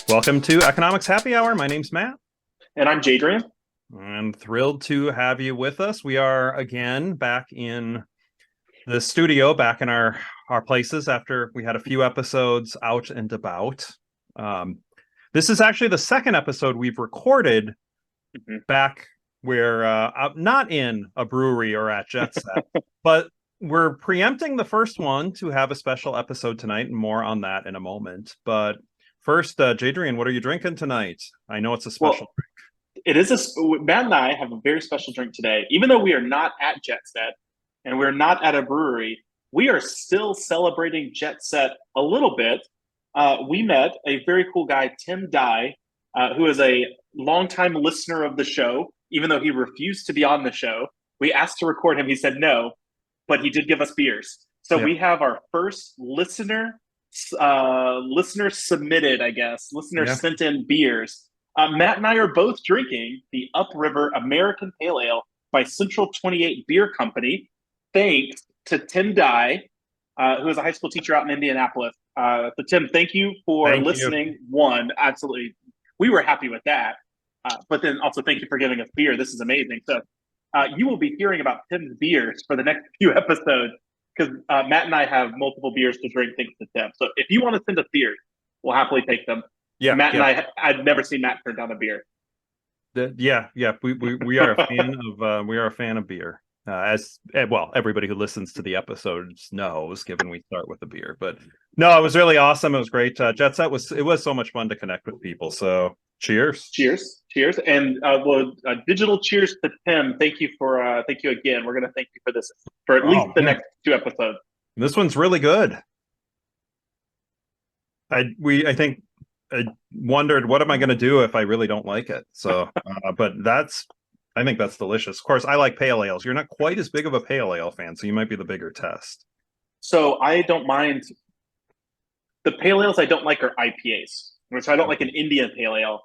Welcome to Economics Happy Hour. My name's Matt. And I'm Jadrian. I'm thrilled to have you with us. We are again back in the studio, back in our places after we had a few episodes out and about. This is actually the second episode we've recorded back where not in a brewery or at Jet Set, but we're preempting the first one to have a special episode tonight, and more on that in a moment. But first, Jadrian, what are you drinking tonight? I know it's a special Well, it is Matt and I have a very special drink today. Even though we are not at Jet Set and we're not at a brewery, we are still celebrating Jet Set a little bit. We met a very cool guy, Tim Dye, who is a longtime listener of the show, even though he refused to be on the show. We asked to record him. He said no, but he did give us beers. So we have our first listener submitted, I guess, sent in beers. Matt and I are both drinking the Upriver American Pale Ale by Central 28 Beer Company, thanks to Tim Dye, who is a high school teacher out in Indianapolis. So Tim, thank you for listening. One, absolutely, we were happy with that. But then also thank you for giving us beer. This is amazing. So you will be hearing about Tim's beers for the next few episodes, because Matt and I have multiple beers to drink thanks to Tim. So if you want to send us beers, we'll happily take them. Yeah, Matt and I've never seen Matt turn down a beer. We are a fan of beer. As well, everybody who listens to the episodes knows, given we start with a beer. But no, it was really awesome. It was great. Jet Set was so much fun to connect with people. So cheers, and digital cheers to Tim. Thank you again. We're gonna thank you for this for at least the next two episodes. This one's really good. I wondered, what am I going to do if I really don't like it? So, but I think that's delicious. Of course, I like pale ales. You're not quite as big of a pale ale fan, so you might be the bigger test. So I don't mind the pale ales. I don't like are IPAs, which I don't like an Indian pale ale.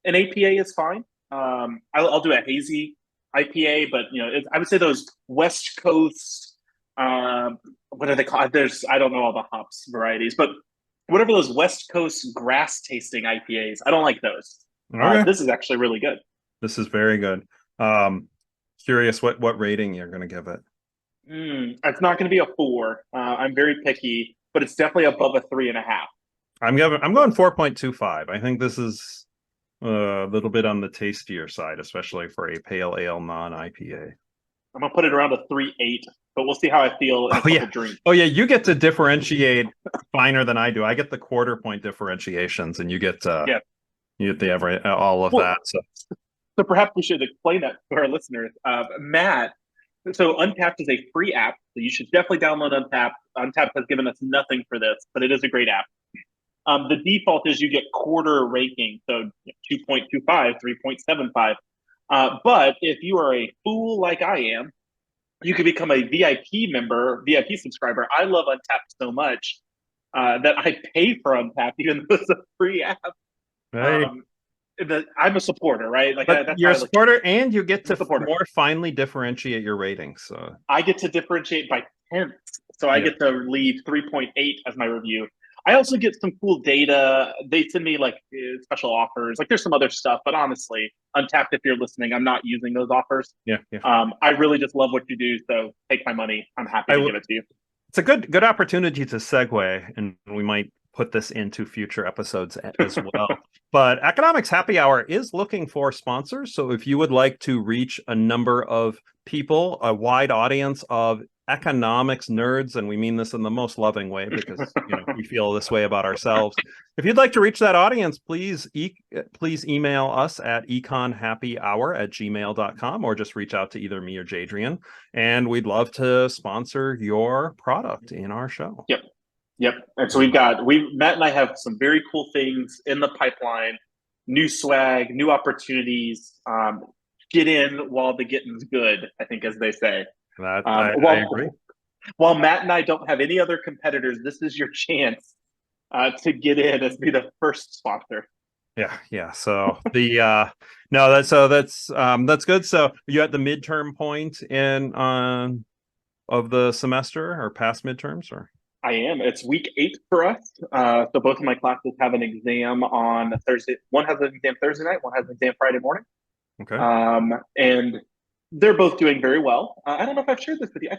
An APA is fine. I'll do a hazy IPA, but I would say those West Coast. What are they called? I don't know all the hops varieties, but whatever those West Coast grass tasting IPAs, I don't like those. Okay. This is actually really good. This is very good. Curious what rating you're going to give it. It's not going to be a 4. I'm very picky, but it's definitely above a 3.5. I'm going 4.25. I think this is a little bit on the tastier side, especially for a pale ale non-IPA. I'm going to put it around a 3.8. But we'll see how I feel in a couple drinks. Oh, yeah. You get to differentiate finer than I do. I get the quarter point differentiations, and you get all of that. So perhaps we should explain that to our listeners. Matt, so Untappd is a free app, so you should definitely download Untappd. Untappd has given us nothing for this, but it is a great app. The default is you get quarter ranking, so 2.25, 3.75. But if you are a fool like I am, you can become a VIP member, VIP subscriber. I love Untappd so much that I pay for Untappd, even though it's a free app. Right. I'm a supporter, right? That's you're a supporter, and you get to more finely differentiate your ratings. So I get to differentiate by tenths. So I get to leave 3.8 as my review. I also get some cool data. They send me special offers. There's some other stuff, but honestly, Untappd, if you're listening, I'm not using those offers. Yeah. I really just love what you do. So take my money. I'm happy to give it to you. It's a good opportunity to segue, and we might put this into future episodes as well. But Economics Happy Hour is looking for sponsors. So if you would like to reach a number of people, a wide audience of economics nerds, and we mean this in the most loving way because we feel this way about ourselves. If you'd like to reach that audience, please email us at econhappyhour@gmail.com, or just reach out to either me or Jadrian, and we'd love to sponsor your product in our show. Yep. And so Matt and I have some very cool things in the pipeline, new swag, new opportunities. Get in while the getting's good, I think, as they say. I agree. While Matt and I don't have any other competitors, this is your chance to get in as be the first sponsor. Yeah. So that's good. So you at the midterm point of the semester or past midterms, or? I am. It's week 8 for us. So both of my classes have an exam on Thursday. One has an exam Thursday night. One has an exam Friday morning. Okay. And they're both doing very well. I don't know if I've shared this with you. I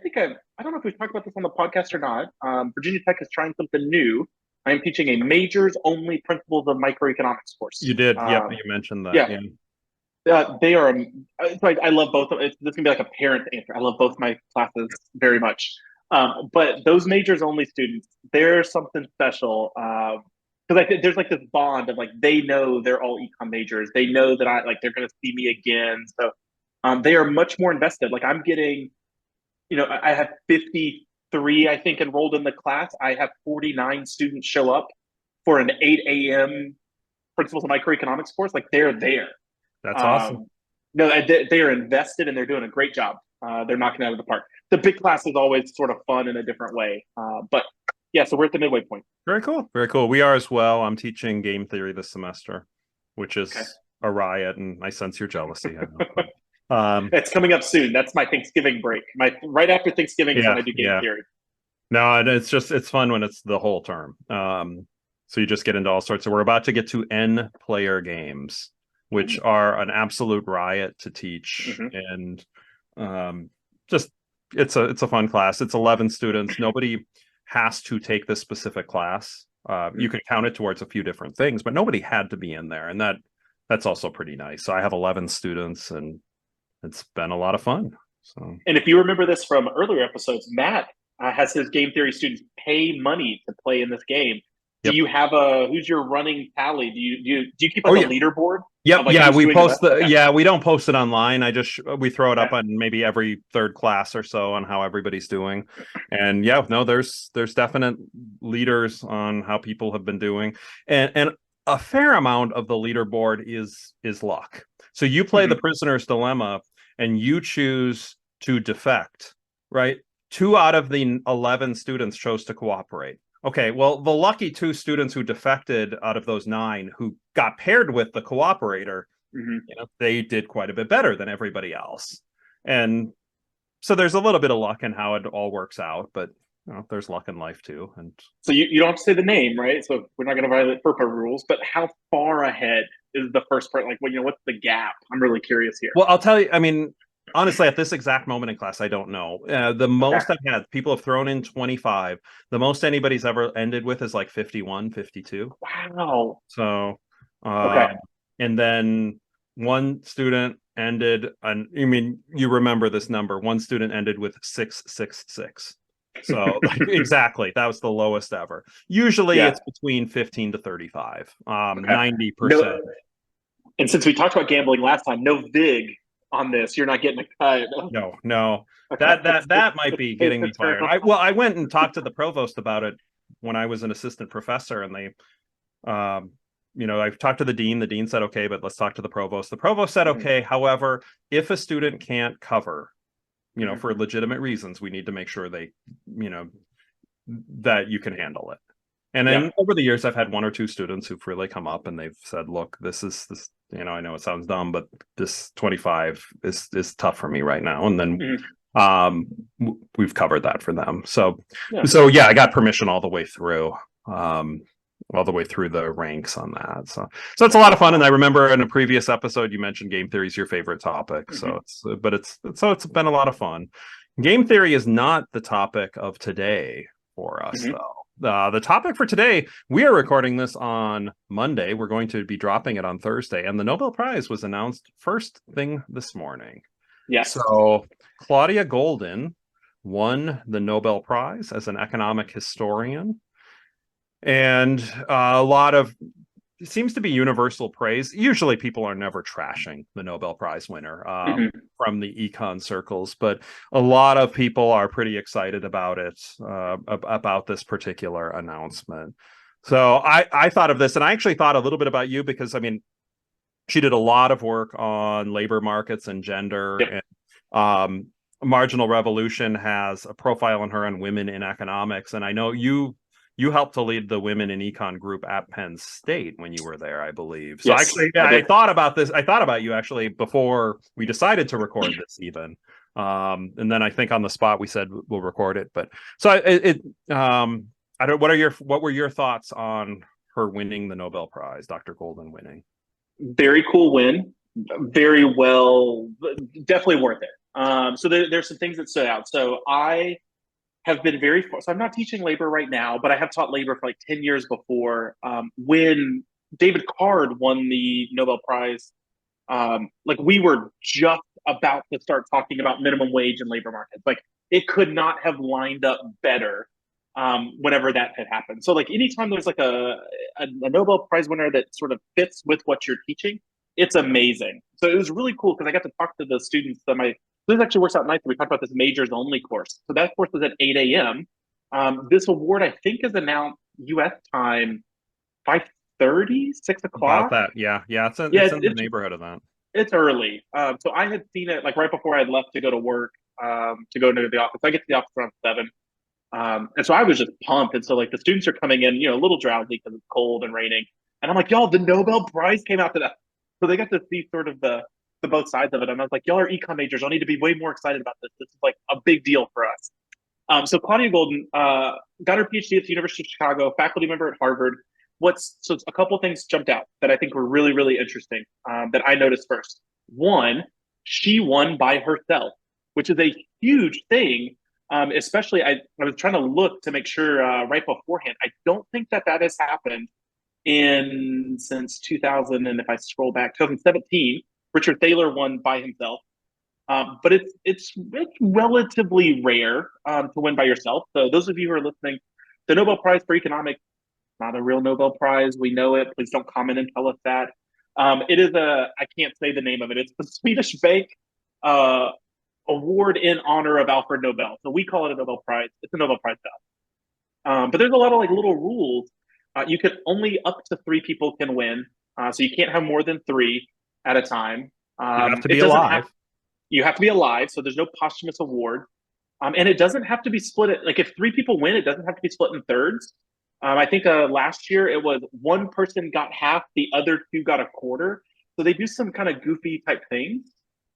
don't know if we've talked about this on the podcast or not. Virginia Tech is trying something new. I am teaching a majors only principles of microeconomics course. You did. Yep. You mentioned that. Yeah. They are. I love both of it. This is gonna be like a parent answer. I love both my classes very much. But those majors only students, there's something special. Because I think there's like this bond of like they know they're all econ majors. They know that they're gonna see me again. So they are much more invested. Like I'm getting, I have 53, I think, enrolled in the class. I have 49 students show up for an 8 a.m. principles of microeconomics course. Like they're there. That's awesome. No, they are invested and they're doing a great job. They're knocking it out of the park. The big class is always sort of fun in a different way. But yeah, so we're at the midway point. Very cool. Very cool. We are as well. I'm teaching game theory this semester, which is a riot, and I sense your jealousy. I know. It's coming up soon. That's my Thanksgiving break. Right after Thanksgiving is when I do game theory. No, it's fun when it's the whole term. So you just get into all sorts. So we're about to get to N player games, which are an absolute riot to teach. And just it's a fun class. It's 11 students. Nobody has to take this specific class. You can count it towards a few different things, but nobody had to be in there. And that's also pretty nice. So I have 11 students, and it's been a lot of fun. So, and if you remember this from earlier episodes, Matt has his game theory students pay money to play in this game. Do you have who's your running tally? Do you keep a leaderboard? Yep. Yeah, we post we don't post it online. We throw it up on maybe every third class or so on how everybody's doing. And there's definite leaders on how people have been doing. And a fair amount of the leaderboard is luck. So you play the prisoner's dilemma and you choose to defect, right? 2 out of the 11 students chose to cooperate. Okay, well, the lucky 2 students who defected out of those 9 who got paired with the cooperator, they did quite a bit better than everybody else. And so there's a little bit of luck in how it all works out, but there's luck in life too. And so you don't have to say the name, right? So we're not going to violate FERPA rules, but how far ahead is the first part? Like, what's the gap? I'm really curious here. Well, I'll tell you, I mean, honestly, at this exact moment in class, I don't know. The most I've had, people have thrown in 25. The most anybody's ever ended with is like 51, 52. Wow. So, and then one student ended, you remember this number. One student ended with 666. So exactly, that was the lowest ever. Usually it's between 15 to 35, 90%. And since we talked about gambling last time, no VIG on this. You're not getting a cut. No. That might be getting me fired. I went and talked to the provost about it when I was an assistant professor, and they I talked to the dean. The dean said okay, but let's talk to the provost. The provost said okay. However, if a student can't cover, for legitimate reasons, we need to make sure they that you can handle it. And then over the years, I've had 1 or 2 students who've really come up and they've said, look, this I know it sounds dumb, but this 25 is tough for me right now. And then we've covered that for them. So I got permission all the way through, the ranks on that. So it's a lot of fun. And I remember in a previous episode, you mentioned game theory is your favorite topic. So it's been a lot of fun. Game theory is not the topic of today for us, though. The topic for today, we are recording this on Monday. We're going to be dropping it on Thursday, and the Nobel Prize was announced first thing this morning. Yes. So Claudia Goldin won the Nobel Prize as an economic historian, and it seems to be universal praise. Usually people are never trashing the Nobel Prize winner from the econ circles, but a lot of people are pretty excited about it, about this particular announcement. So I thought of this, and I actually thought a little bit about you because, she did a lot of work on labor markets and gender, and Marginal Revolution has a profile on her on women in economics, and I know you helped to lead the Women in Econ group at Penn State when you were there, I believe. So actually, I thought about this. I thought about you actually before we decided to record this even. And then I think on the spot we said we'll record it. But so what were your thoughts on her winning the Nobel Prize, Dr. Goldin winning? Very cool win. Very well, definitely worth it. So there's some things that stood out. So I have been so I'm not teaching labor right now, but I have taught labor for like 10 years before. When David Card won the Nobel Prize, like we were just about to start talking about minimum wage and labor markets. Like it could not have lined up better whenever that had happened. So like anytime there's like a Nobel Prize winner that sort of fits with what you're teaching, it's amazing. So it was really cool because I got to talk to the students that this actually works out nice. We talked about this majors only course. So that course was at 8 a.m. This award, I think, is announced U.S. time 5:30, 6 About o'clock. that, yeah, it's in, Yeah, it's in the neighborhood of that. it's early. So I had seen it like right before I had left to go to work, to go into the office. I get to the office around 7. And so I was just pumped. And so like the students are coming in, a little drowsy because it's cold and raining. And I'm like, y'all, the Nobel Prize came out today. So they got to see sort of the both sides of it. And I was like, y'all are econ majors. Y'all need to be way more excited about this. This is like a big deal for us. So Claudia Goldin got her PhD at the University of Chicago, faculty member at Harvard. So a couple things jumped out that I think were really, really interesting, that I noticed first. One, she won by herself, which is a huge thing. Especially, I was trying to look to make sure right beforehand. I don't think that has happened since 2000. And if I scroll back, 2017, Richard Thaler won by himself. But it's relatively rare to win by yourself. So those of you who are listening, the Nobel Prize for Economics, not a real Nobel Prize. We know it. Please don't comment and tell us that. It is I can't say the name of it. It's the Swedish Bank award in honor of Alfred Nobel. So we call it a Nobel Prize. It's a Nobel Prize though. But there's a lot of like little rules. You can only up to 3 people can win. So you can't have more than 3 at a time. You have to be alive. You have to be alive. So there's no posthumous award. And it doesn't have to be split. Like if 3 people win, it doesn't have to be split in thirds. I think last year it was one person got half, the other 2 got a quarter. So they do some kind of goofy type things.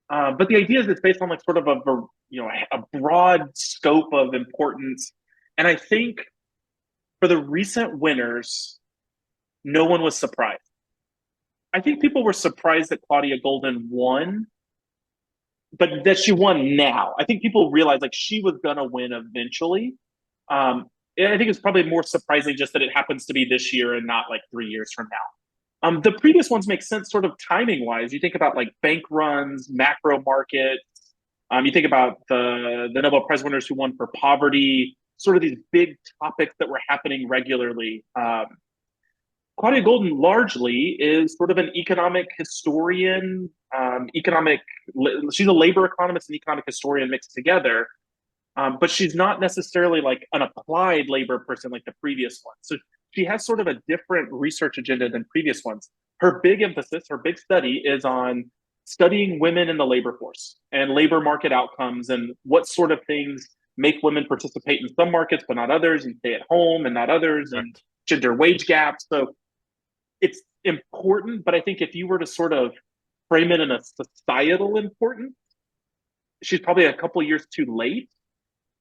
But the idea is it's based on like sort of a broad scope of importance. And I think for the recent winners, no one was surprised. I think people were surprised that Claudia Goldin won, but that she won now. I think people realized like she was gonna win eventually. I think it's probably more surprising just that it happens to be this year and not like 3 years from now. The previous ones make sense sort of timing wise. You think about like bank runs, macro markets. You think about the Nobel Prize winners who won for poverty, sort of these big topics that were happening regularly. Claudia Goldin largely is sort of an economic historian, she's a labor economist and economic historian mixed together. But she's not necessarily like an applied labor person like the previous one. So she has sort of a different research agenda than previous ones. Her big emphasis, her big study is on studying women in the labor force and labor market outcomes and what sort of things make women participate in some markets but not others, and stay at home and not others, and gender wage gaps. So it's important, but I think if you were to sort of frame it in a societal importance, she's probably a couple years too late.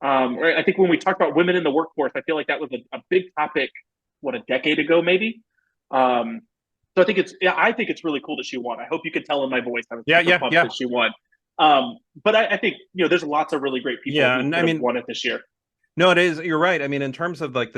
Right? I think when we talk about women in the workforce, I feel like that was a big topic, a decade ago, maybe. So I think it's really cool that she won. I hope you could tell in my voice I was pumped that she won. But I think there's lots of really great people who won it this year. No, it is. You're right. I mean, in terms of like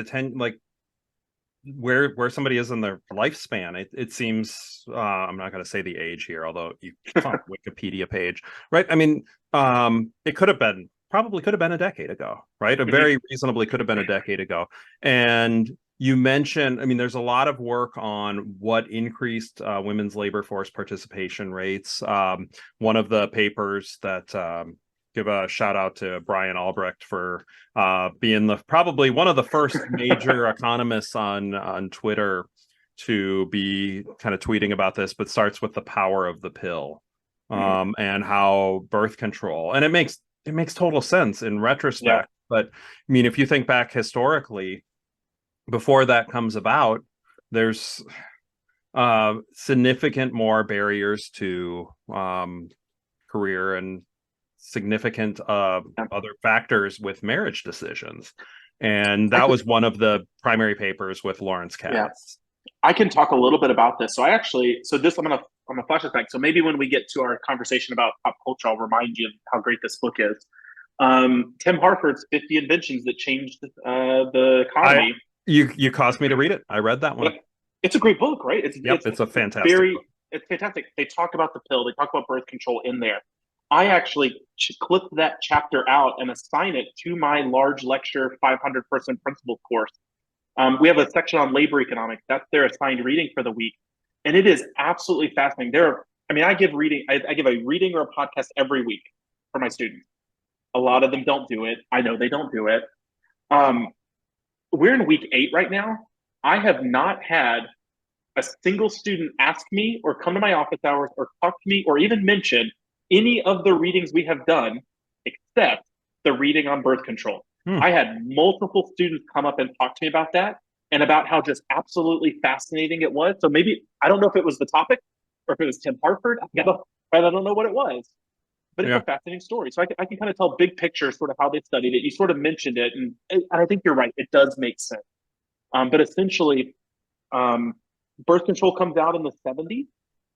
where somebody is in their lifespan, it seems I'm not going to say the age here, although you on Wikipedia page, right? I mean, it could have been a decade ago, right? Very reasonably could have been a decade ago. And you mentioned, I mean, there's a lot of work on what increased women's labor force participation rates. One of the papers that give a shout out to Brian Albrecht for being probably one of the first major economists on Twitter to be kind of tweeting about this, but starts with the power of the pill and how birth control, and it makes total sense in retrospect. But I mean, if you think back historically, before that comes about, there's significant more barriers to career and significant other factors with marriage decisions. I And that could, was one of the primary papers with Lawrence yeah, Katz. I can talk a little bit about this. So I'm gonna flash this back. So maybe when we get to our conversation about pop culture, I'll remind you of how great this book is. Tim Harford's 50 Inventions That Changed the I Economy. you caused me to read it. I read that one. Yep. It's a great book, right? It's a fantastic book. It's fantastic. They talk about the pill. They talk about birth control in there. I actually clip that chapter out and assign it to my large lecture 500-person principles course. We have a section on labor economics. That's their assigned reading for the week, and it is absolutely fascinating. I give reading. I give a reading or a podcast every week for my students. A lot of them don't do it. I know they don't do it. Um, we're in week 8 right now. I have not had a single student ask me or come to my office hours or talk to me or even mention any of the readings we have done except the reading on birth control. I had multiple students come up and talk to me about that and about how just absolutely fascinating it was. So maybe, I don't know if it was the topic or if it was Tim Harford. I don't know what it was, but it's a fascinating story. So I can kind of tell big picture sort of how they studied it. You sort of mentioned it, and I think you're right. It does make sense. But essentially, birth control comes out in the 70s.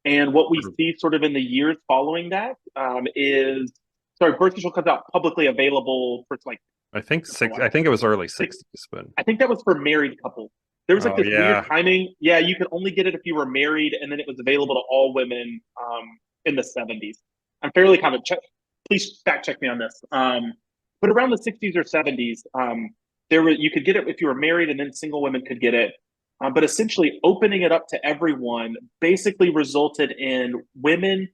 And what we see sort of in the years following that birth control comes out publicly available for like, I think it was early 60s, but I think that was for married couples. There was like this weird timing. Yeah, you could only get it if you were married, and then it was available to all women in the 70s. I'm fairly confident. Please fact check me on this. But around the 60s or 70s, you could get it if you were married, and then single women could get it. But essentially, opening it up to everyone basically resulted in women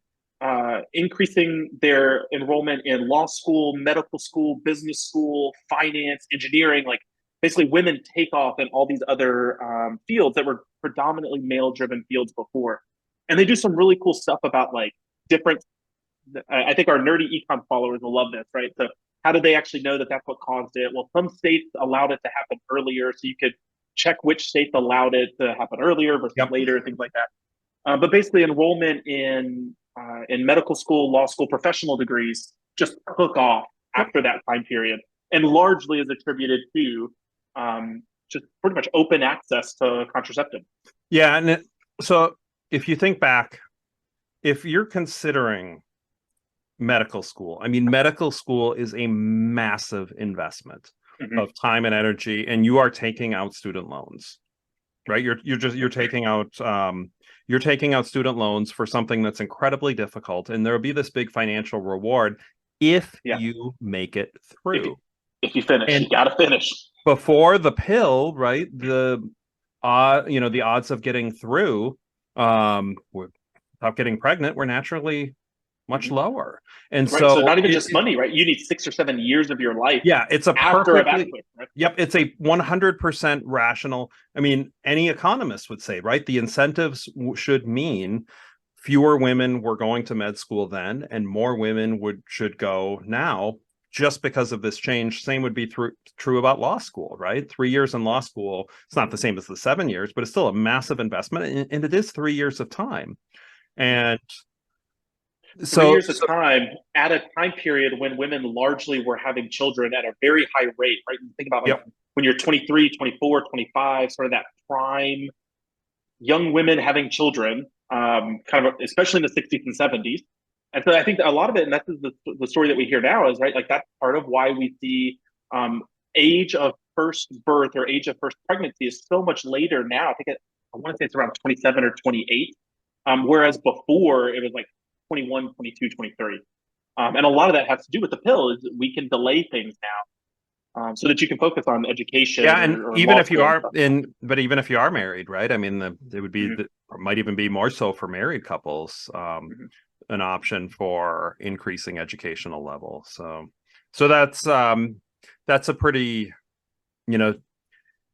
increasing their enrollment in law school, medical school, business school, finance, engineering. Like basically, women take off in all these other fields that were predominantly male-driven fields before. And they do some really cool stuff about like different. I think our nerdy econ followers will love this, right? So, how did they actually know that that's what caused it? Well, some states allowed it to happen earlier, so you could check which states allowed it to happen earlier versus later, things like that. But basically, enrollment in medical school, law school, professional degrees just took off after that time period, and largely is attributed to just pretty much open access to contraceptive. Yeah, and so if you think back, if you're considering medical school, I mean, medical school is a massive investment of time and energy, and you are taking out student loans, right? You're taking out student loans for something that's incredibly difficult, and there will be this big financial reward if you make it through. If you finish, you gotta finish. Before the pill, right? The odds of getting through without getting pregnant were naturally much lower. And so not even just money, right? You need 6 or 7 years of your life. Yeah, it's a perfectly, right? Yep, it's a 100% rational. I mean, any economist would say, right? The incentives should mean fewer women were going to med school then, and more women should go now, just because of this change. Same would be true about law school, right? 3 years in law school, it's not the same as the 7 years, but it's still a massive investment, and it is 3 years of time. And 3 years of time at a time period when women largely were having children at a very high rate, right? You think about like when you're 23, 24, 25, sort of that prime young women having children, kind of especially in the 60s and 70s. And so I think that a lot of it, and that's the story that we hear now, is right, like that's part of why we see age of first birth or age of first pregnancy is so much later now. I want to say it's around 27 or 28, whereas before it was like 21, 22, 23. And a lot of that has to do with the pill. Is we can delay things now, so that you can focus on education. Yeah, and even if you are even if you are married, right? I mean, it would be might even be more so for married couples, an option for increasing educational level. So that's a pretty,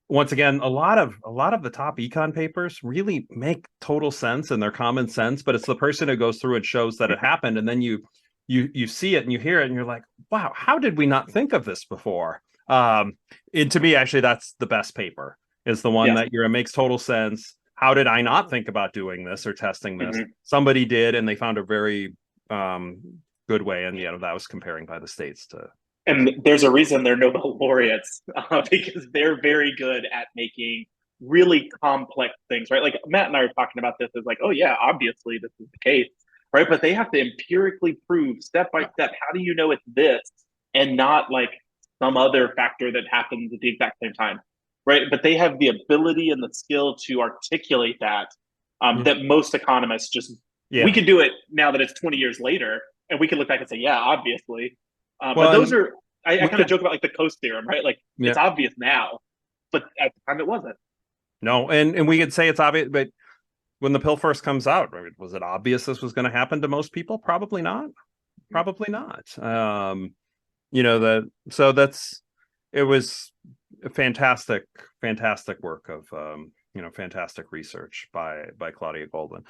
once again, a lot of the top econ papers really make total sense, and they're common sense, but it's the person who goes through and shows that it happened, and then you see it and you hear it and you're like, wow, how did we not think of this before? And to me, actually, that's the best paper, is the one that it makes total sense. How did I not think about doing this or testing this? Somebody did, and they found a very good way, and that was comparing by the states to And there's a reason they're Nobel laureates because they're very good at making really complex things, right? Like Matt and I are talking about this as like, oh yeah, obviously this is the case, right? But they have to empirically prove step by step, how do you know it's this and not like some other factor that happens at the exact same time, right? But they have the ability and the skill to articulate that that most economists just, we can do it now that it's 20 years later and we can look back and say, yeah, obviously. But those are, I kind of joke about like the Coase theorem, right? Like it's obvious now, but at the time it wasn't. No, and we could say it's obvious, but when the pill first comes out, right, was it obvious this was going to happen to most people? Probably not. Probably not. It was a fantastic work of fantastic research by Claudia Goldin.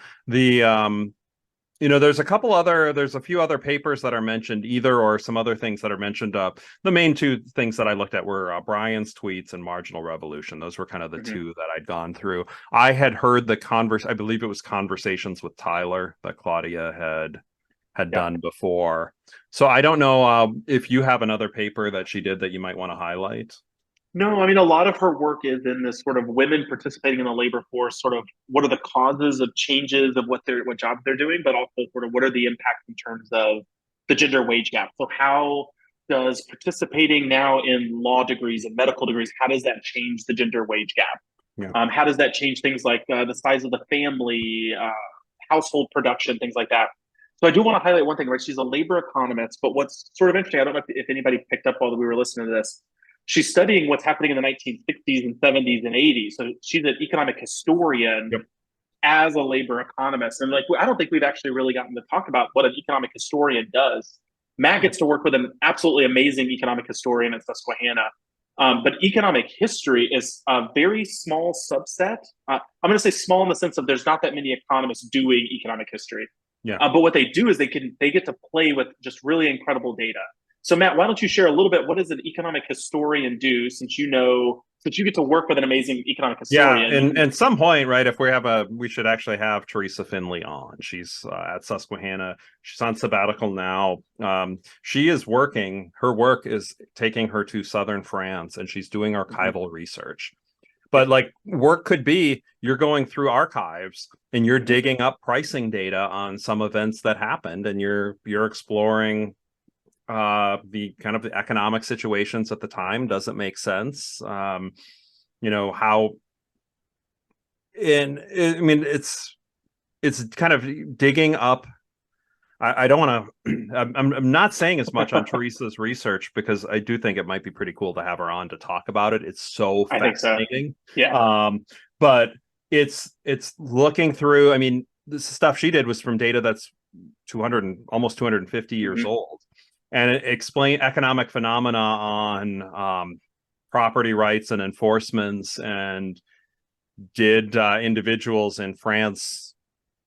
There's a few other papers that are mentioned or some other things that are mentioned. The main two things that I looked at were Brian's tweets and Marginal Revolution. Those were kind of the two that I'd gone through. I had heard I believe it was Conversations with Tyler that Claudia had done before. So I don't know if you have another paper that she did that you might want to highlight. No, I mean, a lot of her work is in this sort of women participating in the labor force, sort of what are the causes of changes of what jobs they're doing, but also sort of what are the impacts in terms of the gender wage gap. So how does participating now in law degrees and medical degrees, how does that change the gender wage gap? Yeah. How does that change things like the size of the family, household production, things like that? So I do want to highlight one thing, right? She's a labor economist, but what's sort of interesting, I don't know if anybody picked up while we were listening to this, she's studying what's happening in the 1960s and 70s and 80s. So she's an economic historian as a labor economist. And like, I don't think we've actually really gotten to talk about what an economic historian does. Matt gets to work with an absolutely amazing economic historian at Susquehanna. But economic history is a very small subset. I'm going to say small in the sense of there's not that many economists doing economic history. Yeah. But what they do is they get to play with just really incredible data. So Matt, why don't you share a little bit? What does an economic historian do? Since you get to work with an amazing economic historian. Yeah, and at some point, right? If we should actually have Teresa Finley on. She's at Susquehanna. She's on sabbatical now. She is working. Her work is taking her to southern France, and she's doing archival research. But like work could be you're going through archives and you're digging up pricing data on some events that happened, and you're exploring the kind of the economic situations at the time. Does it make sense? How it's kind of digging up. I don't want to I'm not saying as much on Teresa's research because I do think it might be pretty cool to have her on to talk about it. It's so fascinating. So. Yeah. But it's looking through, I mean, the stuff she did was from data that's 200 almost 250 years old, and it explained economic phenomena on property rights and enforcements, and did individuals in France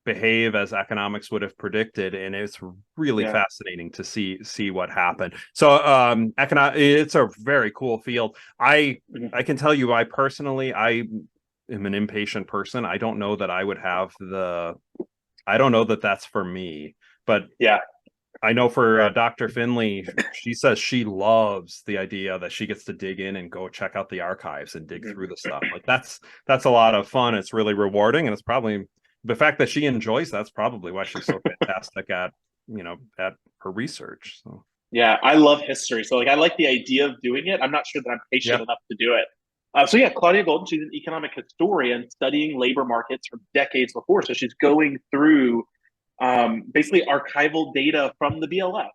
behave as economics would have predicted, and it's really fascinating to see what happened. So it's a very cool field. I can tell you, I am an impatient person. I don't know that I would have I don't know that that's for me, but I know for Dr. Finley, she says she loves the idea that she gets to dig in and go check out the archives and dig through the stuff. Like that's a lot of fun. It's really rewarding, and it's probably the fact that she enjoys that's probably why she's so fantastic at her research. So. Yeah, I love history. So like I like the idea of doing it. I'm not sure that I'm patient enough to do it. Claudia Goldin, she's an economic historian studying labor markets from decades before. So she's going through basically archival data from the BLF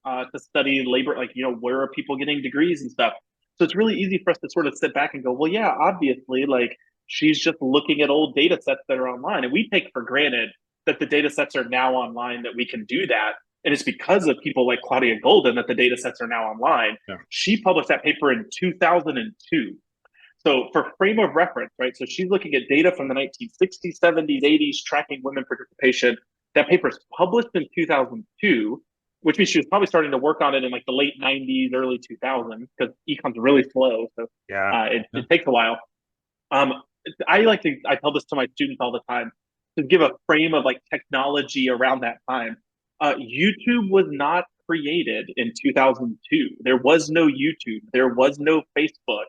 to study labor, like, where are people getting degrees and stuff. So it's really easy for us to sort of sit back and go, well, yeah, obviously, like she's just looking at old data sets that are online. And we take for granted that the data sets are now online, that we can do that. And it's because of people like Claudia Goldin that the data sets are now online. Yeah. She published that paper in 2002. So for frame of reference, right? So she's looking at data from the 1960s, 70s, 80s, tracking women participation. That paper is published in 2002, which means she was probably starting to work on it in like the late 90s, early 2000s, because econ's really slow. So it takes a while. I tell this to my students all the time, to give a frame of like technology around that time. YouTube was not created in 2002. There was no YouTube. There was no Facebook.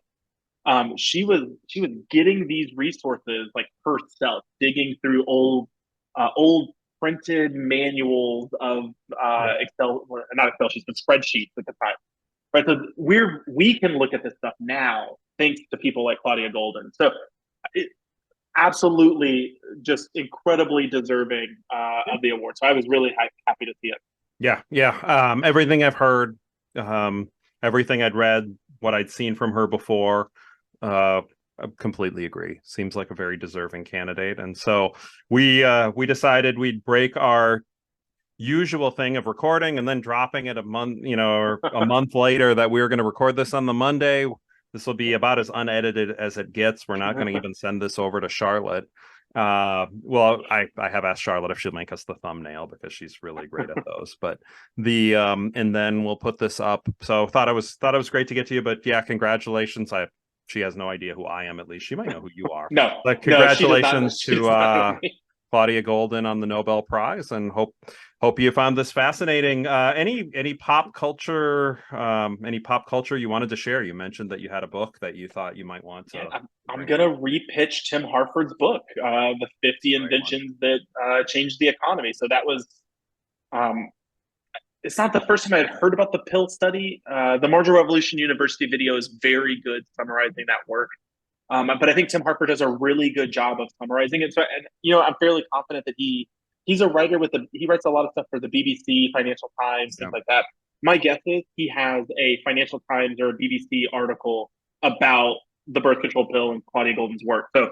She was getting these resources like herself, digging through old printed manuals of Excel, or not Excel sheets, but spreadsheets at the time. Right. So we can look at this stuff now thanks to people like Claudia Goldin. So it, absolutely just incredibly deserving of the award. So I was really happy to see it. Yeah. Everything I've heard, everything I'd read, what I'd seen from her before, I completely agree. Seems like a very deserving candidate. And so we decided we'd break our usual thing of recording and then dropping it a month, or a month later, that we were going to record this on the Monday. This will be about as unedited as it gets. We're not going to even send this over to Charlotte. Well, I have asked Charlotte if she'll make us the thumbnail because she's really great at those. But and then we'll put this up. So thought it was great to get to you. But yeah, congratulations. She has no idea who I am. At least she might know who you are. No, but congratulations she does not to Claudia Goldin on the Nobel Prize, and hope you found this fascinating. Any pop culture you wanted to share? You mentioned that you had a book that you thought you might want to. Yeah, I'm gonna repitch Tim Harford's book, the 50 Inventions That Changed the Economy. So that was, it's not the first time I had heard about the pill study. The Marginal Revolution University video is very good summarizing that work. But I think Tim Harford does a really good job of summarizing it. So, and I'm fairly confident that he's a writer he writes a lot of stuff for the BBC, Financial Times, things like that. My guess is he has a Financial Times or a BBC article about the birth control pill and Claudia Goldin's work. So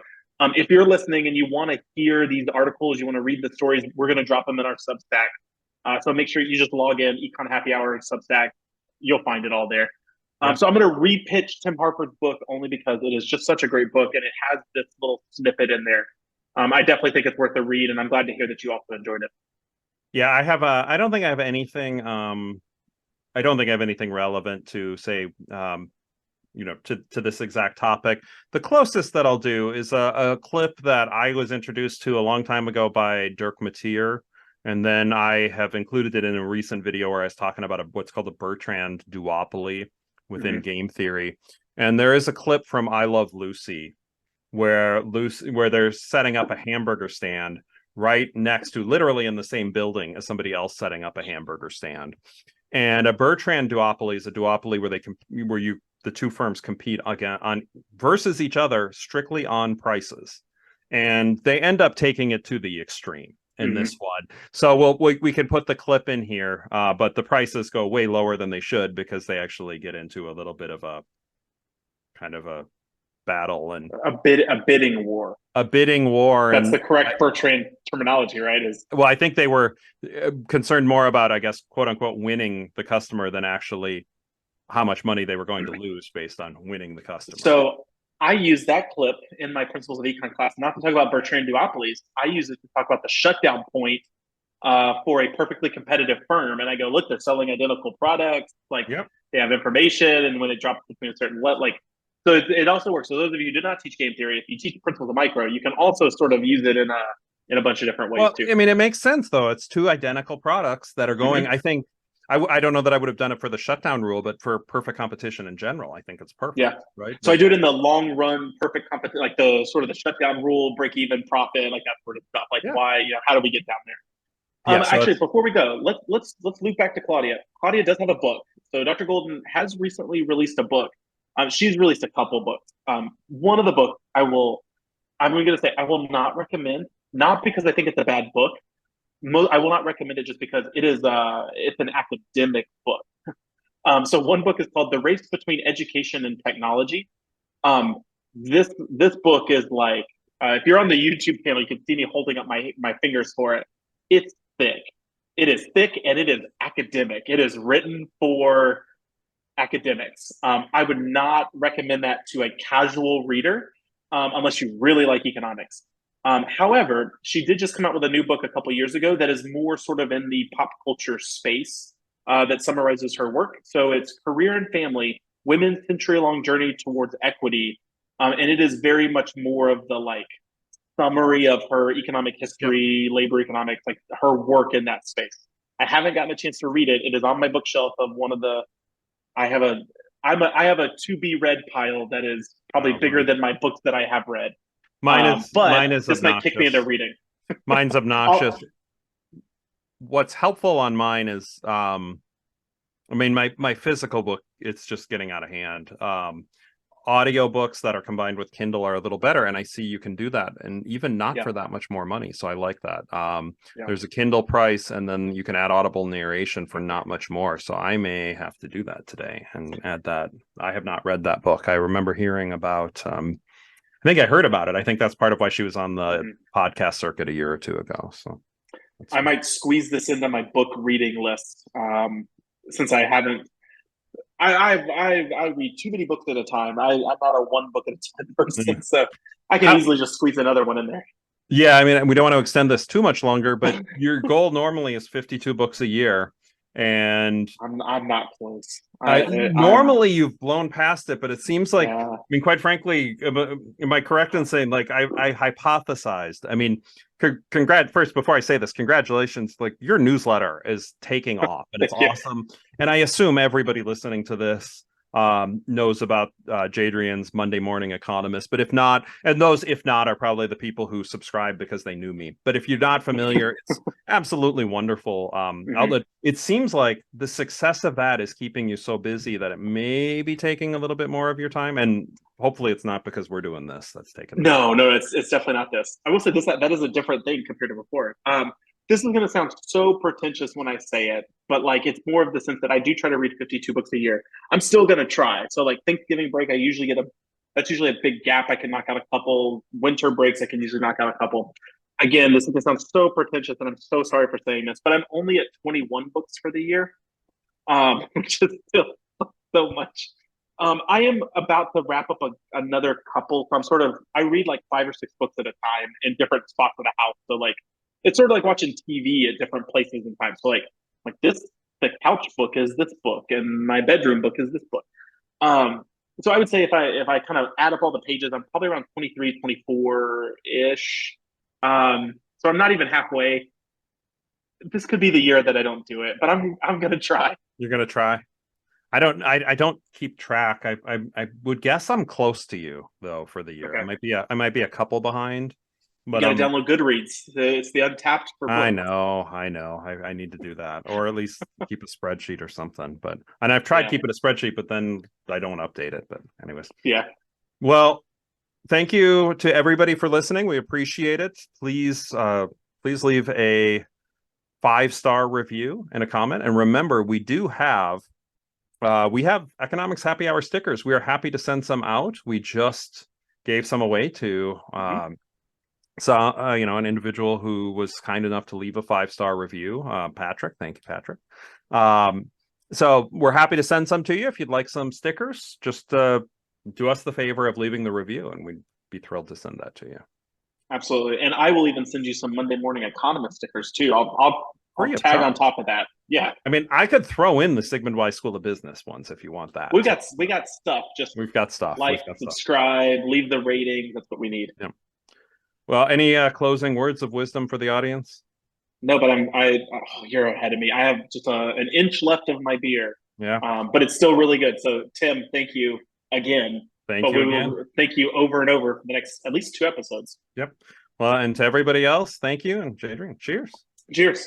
if you're listening and you want to hear these articles, you want to read the stories, we're going to drop them in our Substack. So make sure you just log in, Econ Happy Hour Substack. You'll find it all there. So I'm going to repitch Tim Harford's book only because it is just such a great book and it has this little snippet in there. I definitely think it's worth a read, and I'm glad to hear that you also enjoyed it. Yeah, I don't think I have anything. I don't think I have anything relevant to say. To this exact topic. The closest that I'll do is a clip that I was introduced to a long time ago by Dirk Mateer. And then I have included it in a recent video where I was talking about what's called the Bertrand duopoly within game theory. And there is a clip from I Love Lucy where they're setting up a hamburger stand right next to, literally in the same building as somebody else setting up a hamburger stand. And a Bertrand duopoly is a duopoly where the two firms compete versus each other strictly on prices. And they end up taking it to the extreme in this one. So we can put the clip in here, but the prices go way lower than they should because they actually get into a little bit of a kind of a battle and a bidding war. That's the correct Bertrand terminology, right? Well, I think they were concerned more about, I guess, quote unquote, winning the customer than actually how much money they were going to lose based on winning the customer. So I use that clip in my Principles of Econ class, not to talk about Bertrand duopolies. I use it to talk about the shutdown point for a perfectly competitive firm. And I go, look, they're selling identical products. They have information, and when it drops between a certain so it also works. So those of you who did not teach game theory, if you teach Principles of Micro, you can also sort of use it in a bunch of different ways too. I mean, it makes sense though. It's two identical products that are going. I think I don't know that I would have done it for the shutdown rule, but for perfect competition in general, I think it's perfect. Yeah. Right. So I do it in the long run, perfect competition, like the sort of the shutdown rule, break even profit, like that sort of stuff. Why, how do we get down there? Actually, before we go, let's loop back to Claudia. Claudia does have a book. So Dr. Goldin has recently released a book. She's released a couple books. One of the books I'm going to say I will not recommend, not because I think it's a bad book. I will not recommend it just because it's an academic book. So one book is called The Race Between Education and Technology. This book is like, if you're on the YouTube channel, you can see me holding up my fingers for it. It's thick. It is thick and it is academic. It is written for academics. I would not recommend that to a casual reader unless you really like economics. However, she did just come out with a new book a couple years ago that is more sort of in the pop culture space that summarizes her work. So it's Career and Family, Women's Century-Long Journey Towards Equity. And it is very much more of the summary of her economic history, labor economics, her work in that space. I haven't gotten a chance to read it. It is on my bookshelf of one of the. I have a. I have a to be read pile that is probably bigger than my books that I have read. But Mine is this might kick me into obnoxious. reading. Mine's obnoxious. What's helpful on mine is I mean, my physical book, it's just getting out of hand. Audio books that are combined with Kindle are a little better, and I see you can do that, and even not for that much more money. So I like that. There's a Kindle price, and then you can add audible narration for not much more. So I may have to do that today and add that. I have not read that book. I remember hearing about. I think I heard about it. I think that's part of why she was on the podcast circuit a year or two ago. So I might squeeze this into my book reading list since I haven't. I read too many books at a time. I'm not a one book at a time person, so I can easily just squeeze another one in there. Yeah, I mean, we don't want to extend this too much longer, but your goal normally is 52 books a year, and I'm not close. Normally you've blown past it, but it seems like, Yeah. I mean, quite frankly, am I correct in saying, like, I hypothesized? I mean, first, before I say this, congratulations, like, your newsletter is taking off, and it's awesome. And I assume everybody listening to this knows about Jadrian's Monday Morning Economist, but if not, and those if not are probably the people who subscribe because they knew me. But if you're not familiar, it's absolutely wonderful outlet. It seems like the success of that is keeping you so busy that it may be taking a little bit more of your time, and hopefully it's not because we're doing this that's taking no, it's definitely not this. I will say this, that is a different thing compared to before. This is going to sound so pretentious when I say it, but like it's more of the sense that I do try to read 52 books a year. I'm still going to try. So like Thanksgiving break, I usually that's usually a big gap. I can knock out a couple. Winter breaks, I can usually knock out a couple. Again, this sounds so pretentious, and I'm so sorry for saying this, but I'm only at 21 books for the year, which is still so much. I am about to wrap up another couple. So I read like 5 or 6 books at a time in different spots of the house. So like, it's sort of like watching TV at different places and times. So like the couch book is this book, and my bedroom book is this book. So I would say if I kind of add up all the pages, I'm probably around 23, 24 ish. So I'm not even halfway. This could be the year that I don't do it, but I'm gonna try. You're gonna try. I don't keep track. I would guess I'm close to you though for the year. Okay. I might be a couple behind. But you gotta download Goodreads. It's the untapped for books. I know. I need to do that, or at least keep a spreadsheet or something. And I've tried keeping a spreadsheet, but then I don't update it. But anyways. Yeah. Well, thank you to everybody for listening. We appreciate it. Please leave a 5-star review and a comment. And remember, we have Economics Happy Hour stickers. We are happy to send some out. We just gave some away to an individual who was kind enough to leave a 5-star review. Patrick, thank you, Patrick. So we're happy to send some to you. If you'd like some stickers, just do us the favor of leaving the review, and we'd be thrilled to send that to you. Absolutely. And I will even send you some Monday Morning Economist stickers too. I'll tag on top of that. Yeah. I mean, I could throw in the Sigmund Weiss School of Business ones if you want that. We got stuff. We've got stuff. Like, subscribe, leave the rating. That's what we need. Yeah. Well, any closing words of wisdom for the audience? No, but you're ahead of me. I have just an inch left of my beer. Yeah. But it's still really good. So Tim, thank you again. Thank you again. Thank you over and over for the next at least 2 episodes. Yep. Well, and to everybody else, thank you. And Jadrian, cheers. Cheers.